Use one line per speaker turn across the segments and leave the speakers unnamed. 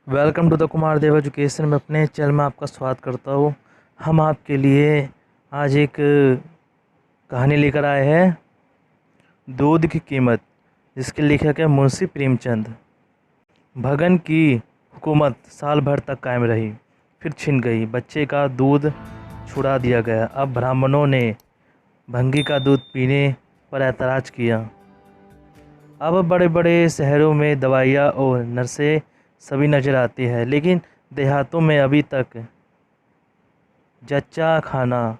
Welcome to the Kumar Dev education में अपने channel में आपका स्वागत करता हूँ। हम आपके लिए आज एक कहानी लेकर आए हैं, दूध की कीमत, जिसके लेखक है मुंशी प्रेमचंद। भगन की हुकूमत साल भर तक कायम रही, फिर छिन गई। बच्चे का दूध छुड़ा दिया गया। अब ब्राह्मणों ने भंगी का दूध पीने पर ऐतराज़ किया। अब बड़े बड़े शहरों में दवाइयाँ और नर्सें सभी नज़र आती है, लेकिन देहातों में अभी तक जच्चा खाना,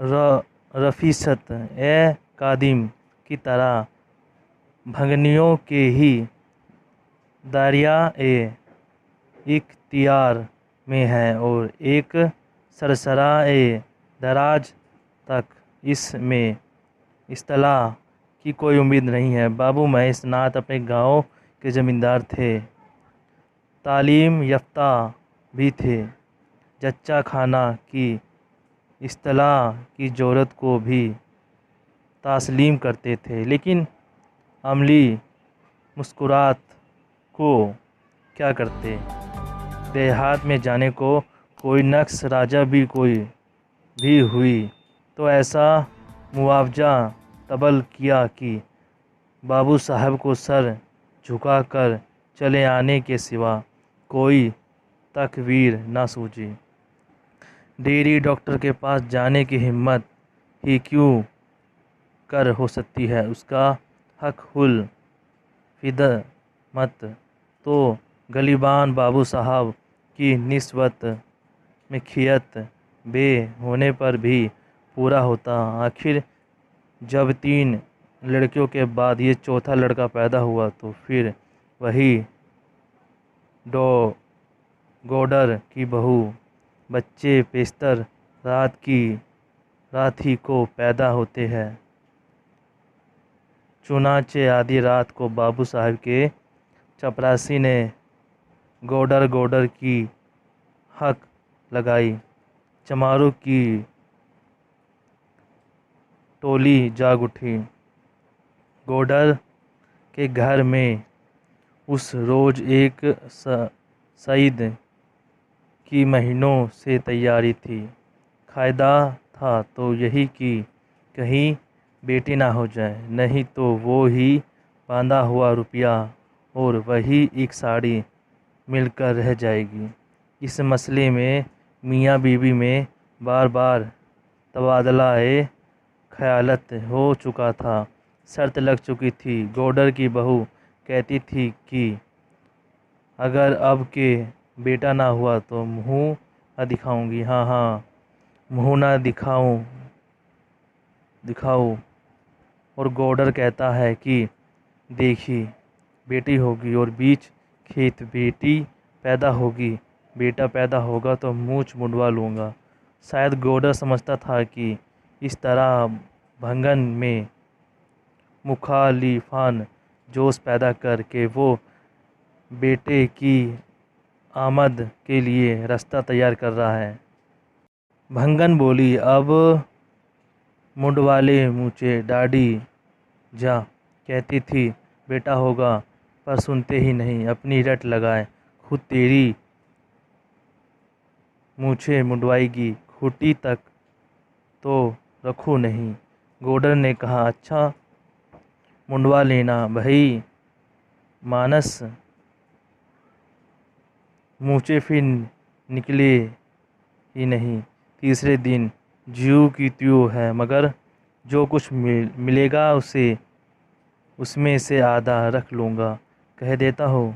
रफीसत ए कादिम की तरह भंगनियों के ही दरिया ए इख्तियार में है, और एक सरसरा ए दराज तक इसमें इस्तेलाह की कोई उम्मीद नहीं है। बाबू महेश नाथ अपने गांव के ज़मींदार थे, तालीम याफ्ता भी थे। जच्चा खाना की इस्तेलाह की ज़रूरत को भी तस्लीम करते थे, लेकिन अमली मुस्कुरात को क्या करते। देहात में जाने को कोई नक्श राजा भी हुई तो ऐसा मुआवजा तलब किया कि बाबू साहब को सर झुकाकर चले आने के सिवा कोई तकवीर न सूझी। डेयरी डॉक्टर के पास जाने की हिम्मत ही क्यों कर हो सकती है। उसका हक हुल खिदमत तो गलीबान बाबू साहब की निस्बत में खियत बे होने पर भी पूरा होता। आखिर जब 3 लड़कियों के बाद ये चौथा लड़का पैदा हुआ तो फिर वही गौडर की बहू बच्चे पेस्तर रात ही को पैदा होते हैं। चुनाचे आधी रात को बाबू साहब के चपरासी ने गौडर की हक लगाई। चमारों की टोली जाग उठी। गौडर के घर में उस रोज़ एक सईद की महीनों से तैयारी थी। कायदा था तो यही कि कहीं बेटी ना हो जाए, नहीं तो वो ही बांधा हुआ रुपया और वही एक साड़ी मिलकर रह जाएगी। इस मसले में मियाँ बीवी में बार बार तबादला ख्यालत हो चुका था। शर्त लग चुकी थी। गौडर की बहू कहती थी कि अगर अब के बेटा ना हुआ तो मुँह न दिखाऊंगी। हाँ, मुँह ना दिखाओ। और गौडर कहता है कि देखी बेटी होगी और बीच खेत बेटी पैदा होगी, बेटा पैदा होगा तो मूछ मुंडवा लूँगा। शायद गौडर समझता था कि इस तरह भंगन में मुखालिफान जोश पैदा करके वो बेटे की आमद के लिए रास्ता तैयार कर रहा है। भंगन बोली, अब मुंडवाले मूछे डाडी जा। कहती थी बेटा होगा, पर सुनते ही नहीं, अपनी रट लगाए। खुद तेरी मूछें मुंडवाएगी, खूटी तक तो रखूँ नहीं। गौडर ने कहा, अच्छा मुंडवा लेना भाई मानस। मूछें फिर निकले ही नहीं। तीसरे दिन ज्यों की त्यों है, मगर जो कुछ मिलेगा उसमें से आधा रख लूँगा, कह देता हूँ।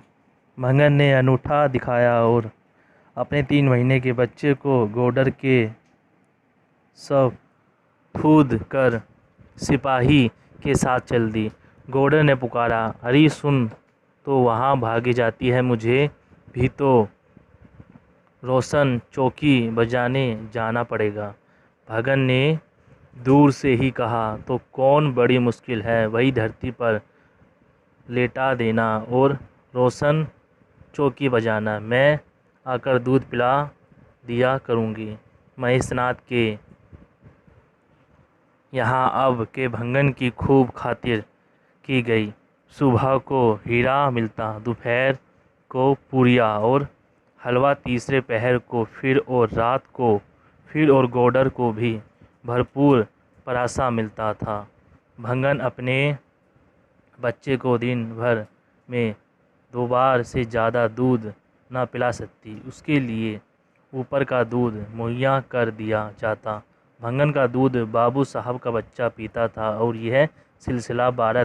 भंगन ने अनूठा दिखाया और अपने 3 महीने के बच्चे को गौडर के सब फूद कर सिपाही के साथ चल दी। गौडर ने पुकारा, अरे सुन तो वहाँ भागी जाती है, मुझे भी तो रोशन चौकी बजाने जाना पड़ेगा। भगन ने दूर से ही कहा, तो कौन बड़ी मुश्किल है, वही धरती पर लेटा देना और रोशन चौकी बजाना। मैं आकर दूध पिला दिया करूँगी। महेशनाथ के यहाँ अब के भंगन की खूब खातिर की गई। सुबह को हीरा मिलता, दोपहर को पूरिया और हलवा, तीसरे पहर को फिर और रात को फिर और गोडर को भी भरपूर परासा मिलता था। भंगन अपने बच्चे को दिन भर में 2 बार से ज़्यादा दूध न पिला सकती, उसके लिए ऊपर का दूध मुहैया कर दिया जाता। भंगन का दूध बाबू साहब का बच्चा पीता था और यह सिलसिला 12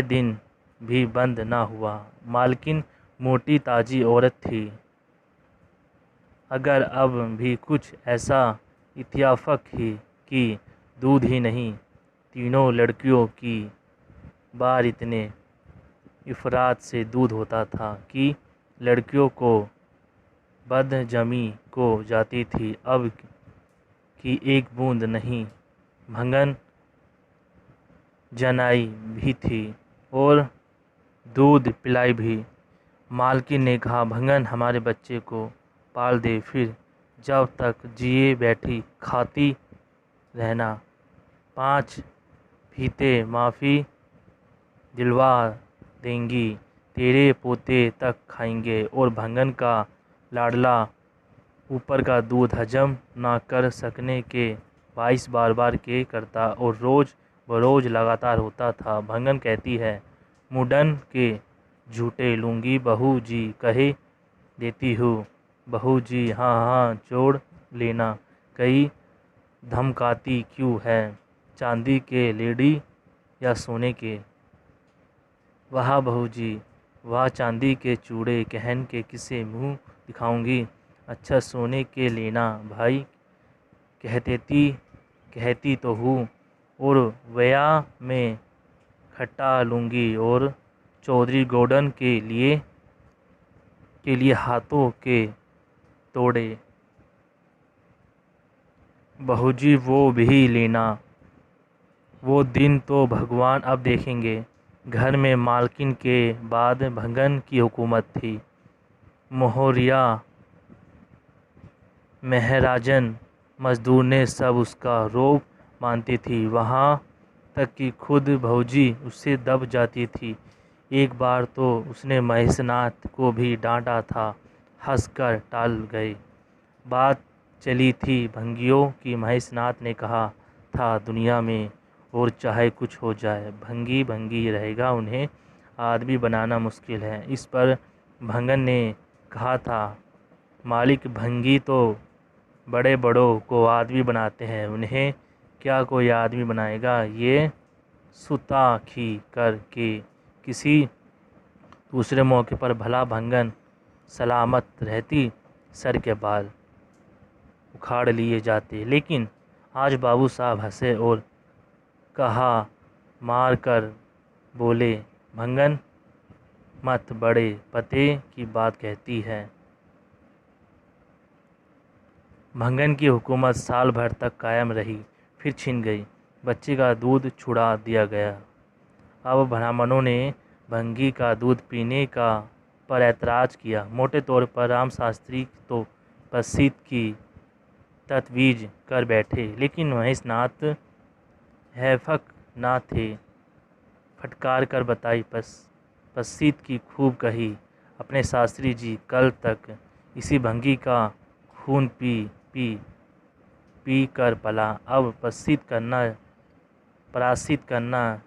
दिन भी बंद न हुआ। मालकिन मोटी ताजी औरत थी। अगर अब भी कुछ ऐसा इत्तेफाक ही कि दूध ही नहीं, तीनों लड़कियों की बार इतने इफरात से दूध होता था कि लड़कियों को बदहजमी को जाती थी। अब की एक बूंद नहीं। भंगन जनाई भी थी और दूध पिलाई भी। मालकिन ने कहा, भंगन हमारे बच्चे को पाल दे, फिर जब तक जिए बैठी खाती रहना। 5 फीते माफ़ी दिलवा देंगी, तेरे पोते तक खाएंगे। और भंगन का लाडला ऊपर का दूध हजम ना कर सकने के बाइस बार के करता और रोज़ बरोज़ लगातार होता था। भंगन कहती है, मुंडन के झूठे लूँगी, बहू जी कहे देती हूँ। बहू जी हाँ हाँ जोड़ लेना, कई धमकाती क्यों है, चांदी के लेडी या सोने के। वाह बहू जी वाह, चांदी के चूड़े कहन के किसे मुँह दिखाऊंगी। अच्छा सोने के लेना भाई, कहती तो हूँ। और वया में खट्टा लूँगी और चौधरी गोडन के लिए हाथों के तोड़े। बहू जी वो भी लेना, वो दिन तो भगवान अब देखेंगे। घर में मालकिन के बाद भंगन की हुकूमत थी। मोहरिया महराजन मजदूर ने सब उसका रोब मानती थी, वहाँ तक कि खुद भौजी उससे दब जाती थी। एक बार तो उसने महेशनाथ को भी डांटा था, हंसकर टाल गए। बात चली थी भंगियों की। महेशनाथ ने कहा था, दुनिया में और चाहे कुछ हो जाए, भंगी भंगी रहेगा, उन्हें आदमी बनाना मुश्किल है। इस पर भंगन ने कहा था, मालिक भंगी तो बड़े बड़ों को आदमी बनाते हैं, उन्हें क्या कोई आदमी बनाएगा। ये सुता खी कर के किसी दूसरे मौके पर भला भंगन सलामत रहती, सर के बाल उखाड़ लिए जाते। लेकिन आज बाबू साहब हंसे और कहा मार कर बोले, भंगन मत बड़े पते की बात कहती है। भंगन की हुकूमत साल भर तक कायम रही, फिर छिन गई। बच्चे का दूध छुड़ा दिया गया। अब ब्राह्मणों ने भंगी का दूध पीने का पर ऐतराज़ किया। मोटे तौर पर राम शास्त्री तो प्रसिद्ध की तजवीज़ कर बैठे, लेकिन महेशनाथ हैफक ना थे। फटकार कर बताई, प्रसिद्ध की खूब कही। अपने शास्त्री जी कल तक इसी भंगी का खून पी कर पला, अब परासित करना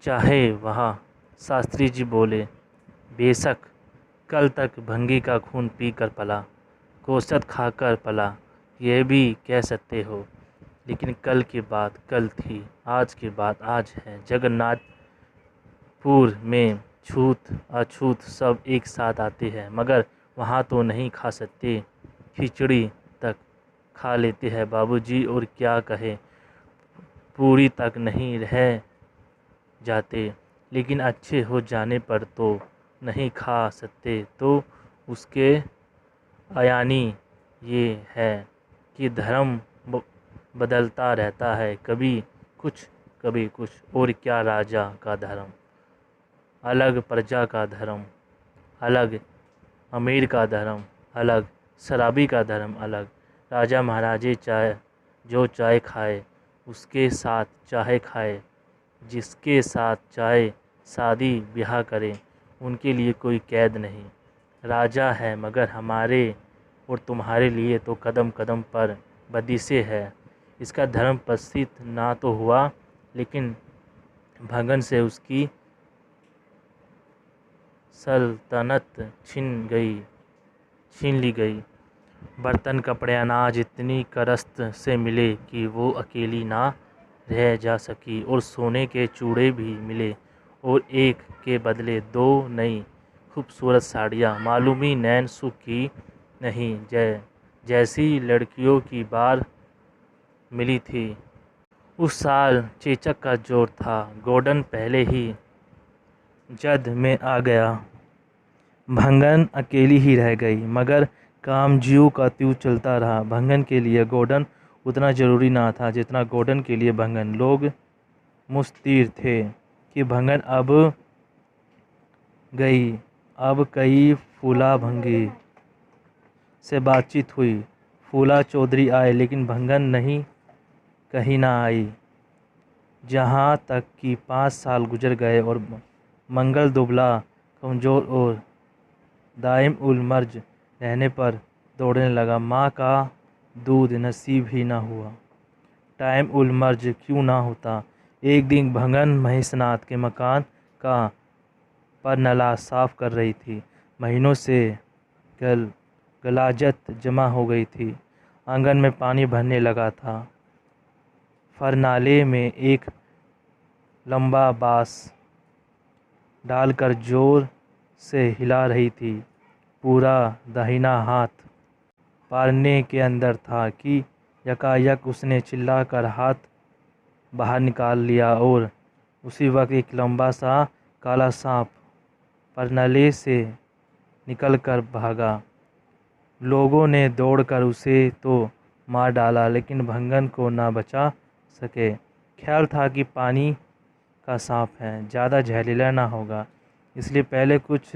चाहे वह। शास्त्री जी बोले, बेशक कल तक भंगी का खून पी कर पला, गोश्त खाकर पला, यह भी कह सकते हो। लेकिन कल की बात कल थी, आज की बात आज है। जगन्नाथपुर में छूत अछूत सब एक साथ आते हैं, मगर वहाँ तो नहीं खा सकते। खिचड़ी तक खा लेते हैं बाबूजी, और क्या कहे, पूरी तक नहीं रह जाते। लेकिन अच्छे हो जाने पर तो नहीं खा सकते। तो उसके अयानी ये है कि धर्म बदलता रहता है, कभी कुछ कभी कुछ। और क्या, राजा का धर्म अलग, प्रजा का धर्म अलग, अमीर का धर्म अलग, शराबी का धर्म अलग। राजा महाराजे जो चाय खाए उसके साथ चाहे खाए, जिसके साथ चाहे शादी ब्याह करें, उनके लिए कोई कैद नहीं। राजा है मगर हमारे और तुम्हारे लिए तो कदम कदम पर बंदिशें है। इसका धर्म प्रसिद्ध ना तो हुआ, लेकिन भंगन से उसकी सल्तनत छीन ली गई। बर्तन, कपड़े, अनाज इतनी करस्त से मिले कि वो अकेली ना रह जा सकी, और सोने के चूड़े भी मिले, और एक के बदले 2 नई खूबसूरत साड़ियाँ। मालूम ही नैन सुख की नहीं, जैसी लड़कियों की बार मिली थी। उस साल चेचक का जोर था। गॉर्डन पहले ही जद में आ गया। भंगन अकेली ही रह गई, मगर काम ज्यों का त्यों चलता रहा। भंगन के लिए गॉर्डन उतना जरूरी ना था जितना गॉर्डन के लिए भंगन। लोग मुस्तिर थे कि भंगन अब गई। अब कई फूला भंगी से बातचीत हुई। फूला चौधरी आए, लेकिन भंगन नहीं कहीं ना आई। जहाँ तक कि 5 साल गुजर गए और मंगल दुबला, कमज़ोर और दाइम उल मर्ज रहने पर दौड़ने लगा। माँ का दूध नसीब ही ना हुआ। टाइम उल मर्ज क्यों ना होता। एक दिन भंगन महेशनाथ के मकान का परनला साफ कर रही थी। महीनों से गलाजत जमा हो गई थी। आंगन में पानी भरने लगा था। फरनाले में एक लंबा बांस डालकर जोर से हिला रही थी। पूरा दाहिना हाथ पारने के अंदर था कि यकायक उसने चिल्लाकर हाथ बाहर निकाल लिया, और उसी वक्त एक लंबा सा काला सांप परनले से निकलकर भागा। लोगों ने दौड़कर उसे तो मार डाला, लेकिन भंगन को ना बचा सके। ख्याल था कि पानी का सांप है, ज़्यादा जहरीला ना होगा, इसलिए पहले कुछ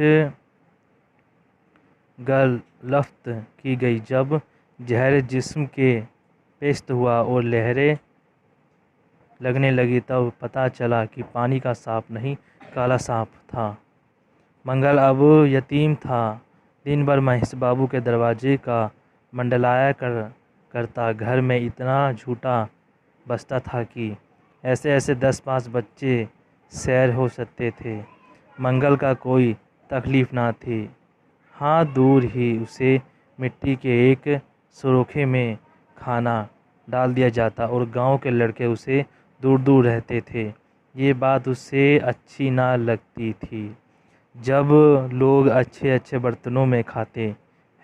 गलफ्त की गई। जब जहर जिस्म के पेस्ट हुआ और लहरें लगने लगी, तब पता चला कि पानी का सांप नहीं, काला सांप था। मंगल अब यतीम था। दिन भर महेश बाबू के दरवाजे का मंडलाया करता। घर में इतना झूठा बसता था कि ऐसे 10-5 बच्चे सैर हो सकते थे। मंगल का कोई तकलीफ ना थी। हाँ, दूर ही उसे मिट्टी के एक सुरोखे में खाना डाल दिया जाता, और गांव के लड़के उसे दूर दूर रहते थे। ये बात उसे अच्छी ना लगती थी। जब लोग अच्छे अच्छे बर्तनों में खाते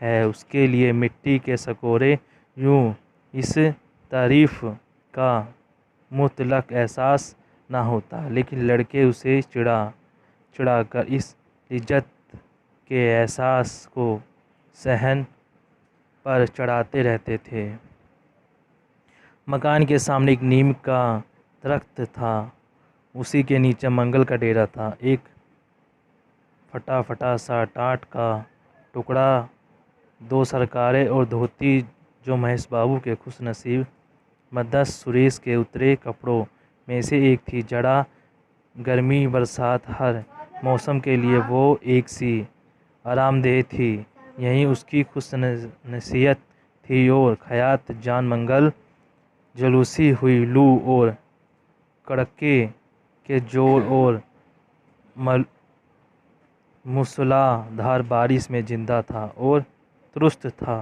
हैं, उसके लिए मिट्टी के सकोरे, यूँ इस तारीफ का मुतलक एहसास ना होता। लेकिन लड़के उसे चिढ़ा कर इस इज्जत के एहसास को सहन पर चढ़ाते रहते थे। मकान के सामने एक नीम का दरख्त था। उसी के नीचे मंगल का डेरा था। एक फटा सा टाट का टुकड़ा, 2 सरकारें और धोती, जो महेश बाबू के खुशनसीब मदस सुरेश के उतरे कपड़ों में से एक थी। जड़ा, गर्मी, बरसात, हर मौसम के लिए वो एक सी आरामदेह थी। यही उसकी खुशनसीयत थी। और खयात जान मंगल, जलूसी हुई लू और कड़के के जोर और मूसलाधार बारिश में जिंदा था और दुरुस्त था।